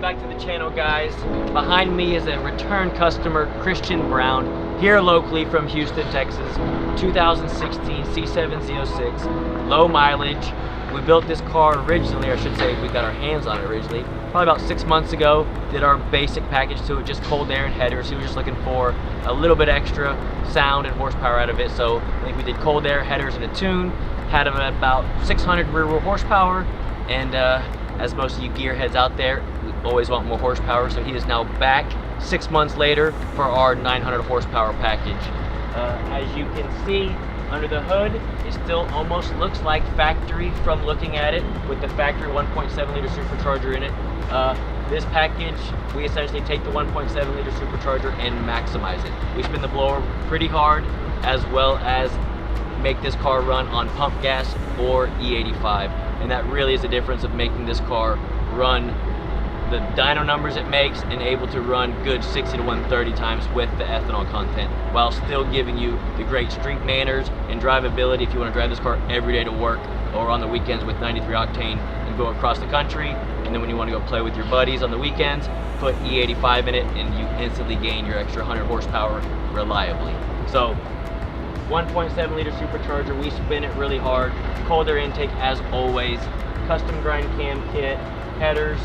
Welcome back to the channel, guys. Behind me is a return customer, Christian Brown, here locally from Houston, Texas. 2016 C7 Z06, low mileage. We built this car originally, or I should say we got our hands on it originally, probably about 6 months ago. Did our basic package to it, just cold air and headers. He was just looking for a little bit extra sound and horsepower out of it. So I think we did cold air, headers, and a tune. Had him at about 600 rear wheel horsepower, and as most of you gearheads out there, we always want more horsepower, so he is now back 6 months later for our 900 horsepower package. As you can see, under the hood, it still almost looks like factory from looking at it, with the factory 1.7 liter supercharger in it. This package, we essentially take the 1.7 liter supercharger and maximize it. We spin the blower pretty hard, as well as make this car run on pump gas or E85. And that really is the difference of making this car run the dyno numbers it makes and able to run good 60 to 130 times with the ethanol content, while still giving you the great street manners and drivability if you want to drive this car every day to work or on the weekends with 93 octane and go across the country. And then when you want to go play with your buddies on the weekends, put E85 in it and you instantly gain your extra 100 horsepower reliably. So 1.7 liter supercharger, we spin it really hard, cold air intake as always, custom grind cam kit, headers,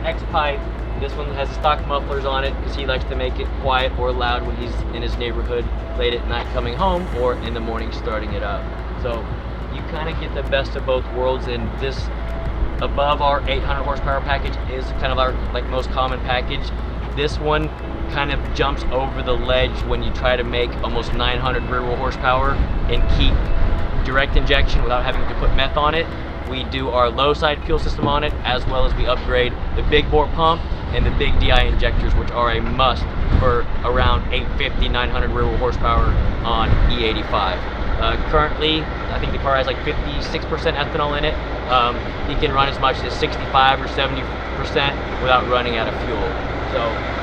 X-pipe. This one has stock mufflers on it because he likes to make it quiet or loud when he's in his neighborhood late at night coming home or in the morning starting it up. So you kind of get the best of both worlds, and this above our 800 horsepower package is kind of our most common package. This one kind of jumps over the ledge when you try to make almost 900 rear wheel horsepower and keep direct injection without having to put meth on it. We do our low side fuel system on it, as well as we upgrade the big bore pump and the big DI injectors, which are a must for around 850, 900 rear wheel horsepower on E85. Currently, I think the car has like 56% ethanol in it. He can run as much as 65 or 70% without running out of fuel. So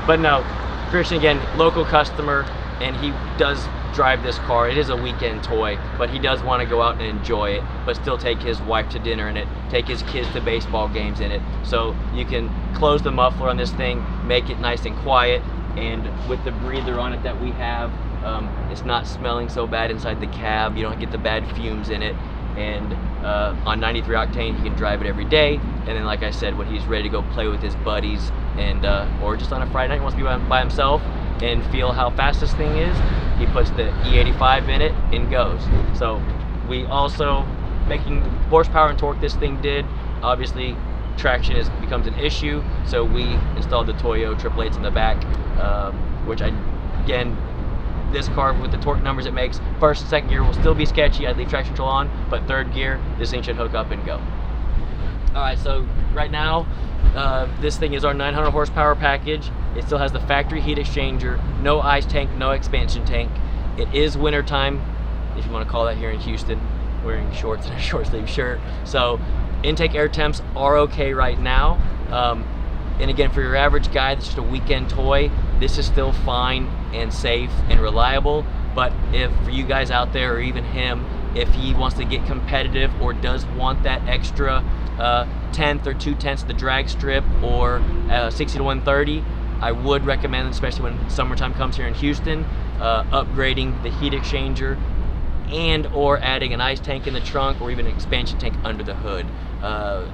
but no, Christian, again, local customer, and he does drive this car. It is a weekend toy, but he does want to go out and enjoy it, but still take his wife to dinner in it, take his kids to baseball games in it. So you can close the muffler on this thing, make it nice and quiet, and with the breather on it that we have, it's not smelling so bad inside the cab. You don't get the bad fumes in it. And on 93 octane, he can drive it every day. And then, like I said, when he's ready to go play with his buddies, and or just on a Friday night, he wants to be by himself and feel how fast this thing is, he puts the E85 in it and goes. So we also, making horsepower and torque this thing did, obviously traction becomes an issue, so we installed the Toyo 888s in the back, which again, this car with the torque numbers it makes, first and second gear will still be sketchy. I'd leave traction control on, but third gear, this thing should hook up and go. All right, so right now, this thing is our 900 horsepower package. It still has the factory heat exchanger, no ice tank, no expansion tank. It is winter time, if you want to call that here in Houston, wearing shorts and a short sleeve shirt. So intake air temps are okay right now. And again, for your average guy that's just a weekend toy, this is still fine and safe and reliable. But if for you guys out there, or even him, if he wants to get competitive or does want that extra tenth or 2/10 the drag strip or 60 to 130, I would recommend, especially when summertime comes here in Houston, upgrading the heat exchanger and or adding an ice tank in the trunk or even an expansion tank under the hood.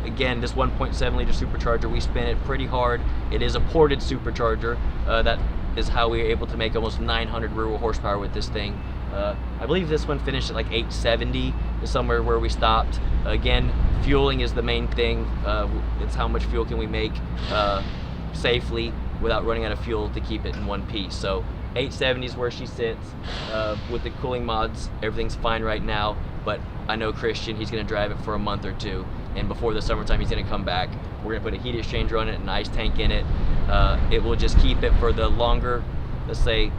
Again, this 1.7 liter supercharger, we spin it pretty hard. It is a ported supercharger. That is how we were able to make almost 900 rear wheel horsepower with this thing. I believe this one finished at like 870, is somewhere where we stopped. Again, fueling is the main thing. It's how much fuel can we make safely without running out of fuel to keep it in one piece. So 870 is where she sits. With the cooling mods, everything's fine right now, but I know Christian, he's gonna drive it for a month or two, and before the summertime he's gonna come back. We're gonna put a heat exchanger on it, an ice tank in it. It will just keep it for the longer, let's say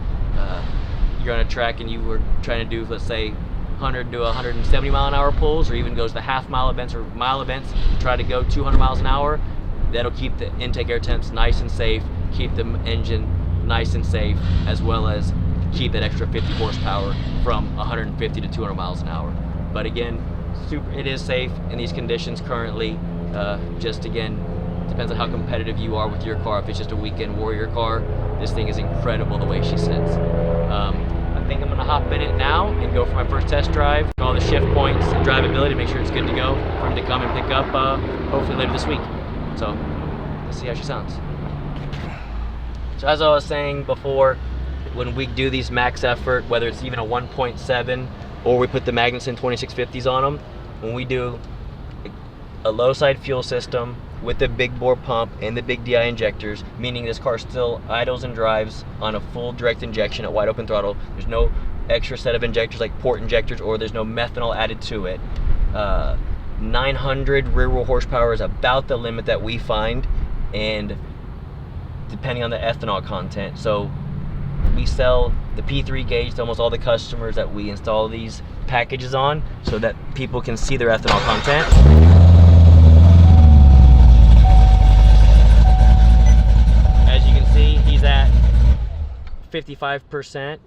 you're on a track and you were trying to do, let's say, 100 to 170 mile an hour pulls, or even goes to half mile events or mile events, try to go 200 miles an hour. That'll keep the intake air temps nice and safe, keep the engine nice and safe, as well as achieve that extra 50 horsepower from 150 to 200 miles an hour. But again, it is safe in these conditions currently. Just again, depends on how competitive you are with your car. If it's just a weekend warrior car, this thing is incredible the way she sits. I think I'm gonna hop in it now and go for my first test drive. All the shift points and drivability, make sure it's good to go for him to come and pick up hopefully later this week. So let's see how she sounds. So as I was saying before, when we do these max effort, whether it's even a 1.7 or we put the Magnuson 2650s on them, when we do a low side fuel system with the big bore pump and the big DI injectors, meaning this car still idles and drives on a full direct injection at wide open throttle. There's no extra set of injectors like port injectors, or there's no methanol added to it. 900 rear wheel horsepower is about the limit that we find, and depending on the ethanol content. So we sell the P3 gauge to almost all the customers that we install these packages on, so that people can see their ethanol content. As you can see, he's at 55%.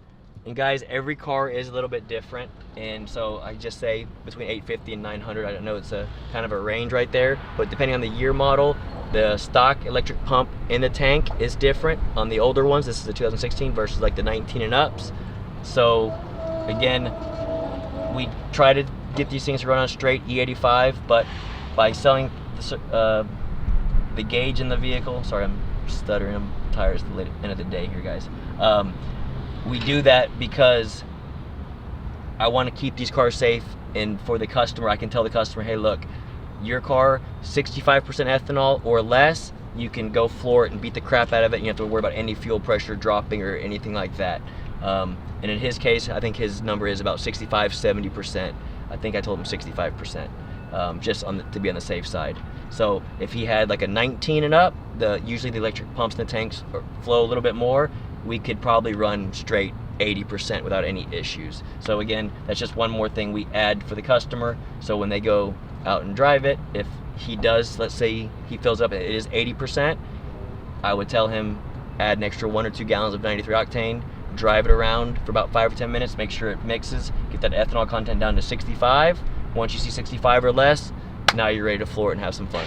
And guys, every car is a little bit different, and so I just say between 850 and 900. I don't know, it's a kind of a range right there, but depending on the year model, the stock electric pump in the tank is different on the older ones. This is the 2016 versus like the 19 and ups. So again, we try to get these things to run on straight E85, but by selling the gauge in the vehicle, sorry, I'm stuttering, I'm tired, it's the end of the day here, guys. We do that because I want to keep these cars safe, and for the customer, I can tell the customer, hey look, your car, 65% ethanol or less, you can go floor it and beat the crap out of it. You don't have to worry about any fuel pressure dropping or anything like that. And in his case, I think his number is about 65-70%. I think I told him 65%, just to be on the safe side. So if he had like a 19 and up, usually the electric pumps in the tanks flow a little bit more. We could probably run straight 80% without any issues. So again, that's just one more thing we add for the customer. So when they go out and drive it, if he does, let's say he fills up, it is 80%, I would tell him add an extra 1 or 2 gallons of 93 octane, drive it around for about 5 or 10 minutes, make sure it mixes, get that ethanol content down to 65. Once you see 65 or less, now you're ready to floor it and have some fun.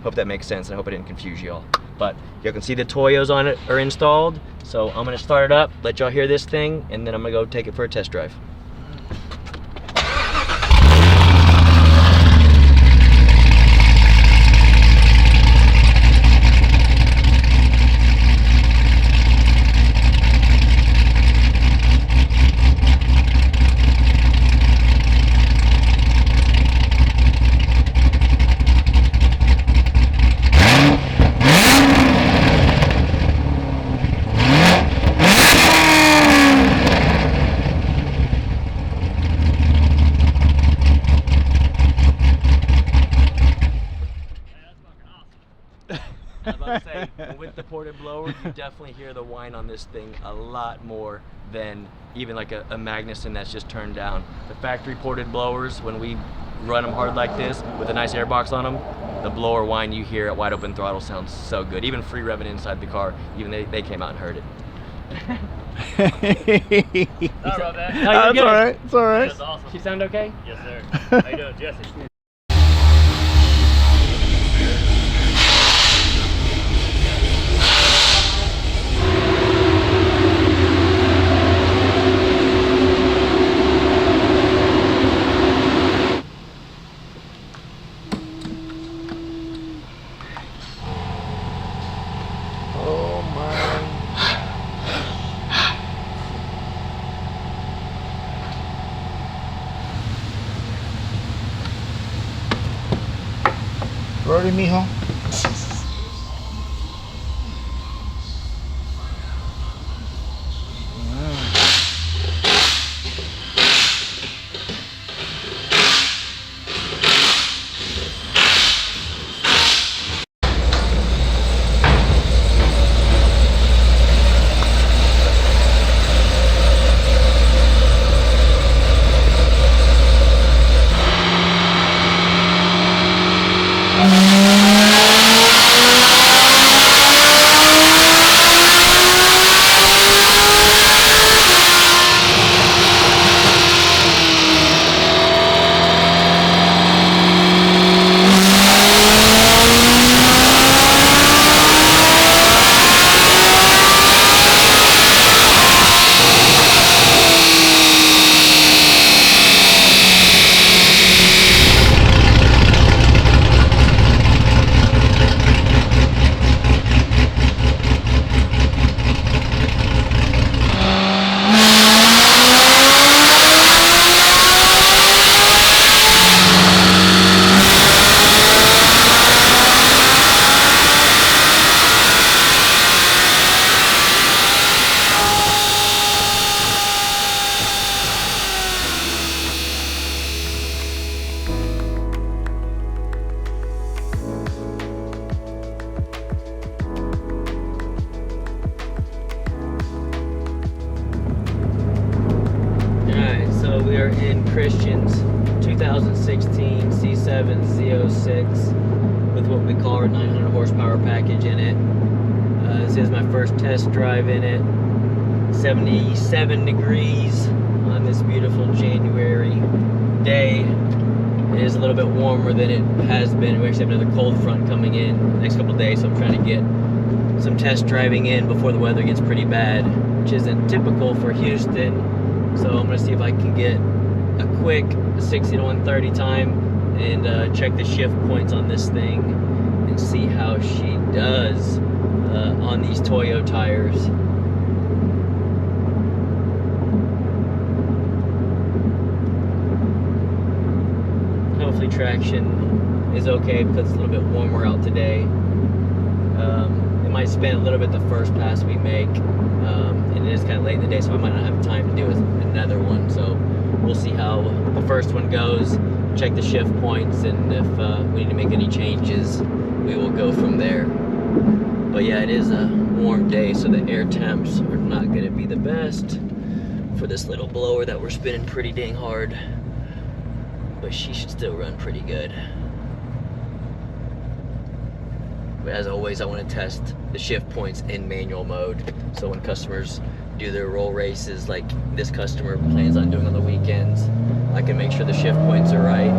Hope that makes sense, and I hope I didn't confuse you all. But you can see the Toyos on it are installed. So I'm gonna start it up, let y'all hear this thing, and then I'm gonna go take it for a test drive. I was about to say, with the ported blower, you definitely hear the whine on this thing a lot more than even like a Magnuson that's just turned down. The factory ported blowers, when we run them hard like this with a nice airbox on them, the blower whine you hear at wide open throttle sounds so good. Even free revving inside the car, even they came out and heard it. Sorry about that. No, That's all right. It's all right. That's awesome. She sound okay? Yes, sir. How you doing, Jesse? Ready, mijo? Christian's 2016 C7 Z06 with what we call our 900 horsepower package in it. This is my first test drive in it. 77 degrees on this beautiful January day. It is a little bit warmer than it has been. We actually have another cold front coming in the next couple of days, so I'm trying to get some test driving in before the weather gets pretty bad, which isn't typical for Houston. So I'm gonna see if I can get a quick 60 to 130 time and check the shift points on this thing and see how she does on these Toyo tires. Hopefully traction is okay because it's a little bit warmer out today. It might spin a little bit the first pass we make, and it is kind of late in the day, so I might not have time to do another one. So we'll see how the first one goes, check the shift points, and if we need to make any changes, we will go from there. But yeah, it is a warm day, so the air temps are not going to be the best for this little blower that we're spinning pretty dang hard. But she should still run pretty good. But as always, I want to test the shift points in manual mode. So when customers do their roll races like this customer plans on doing on the weekends, I can make sure the shift points are right.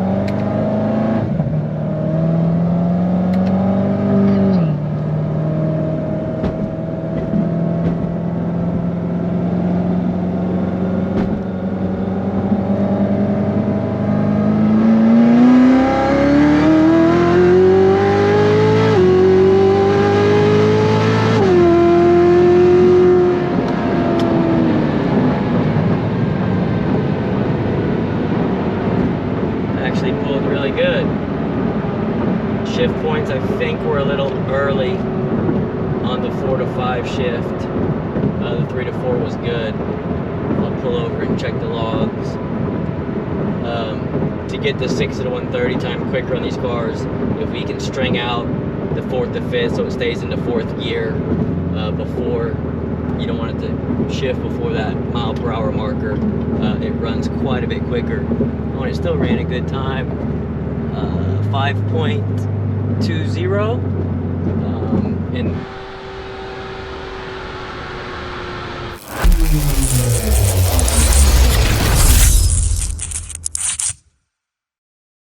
Shift points, I think we're a little early on the 4 to 5 shift. The 3 to 4 was good. I'll pull over and check the logs. To get the 60 to 130 time quicker on these cars, if we can string out the 4th to 5th so it stays in the 4th gear before, you don't want it to shift before that mile per hour marker, it runs quite a bit quicker. Oh, and it still ran a good time. 5.20, and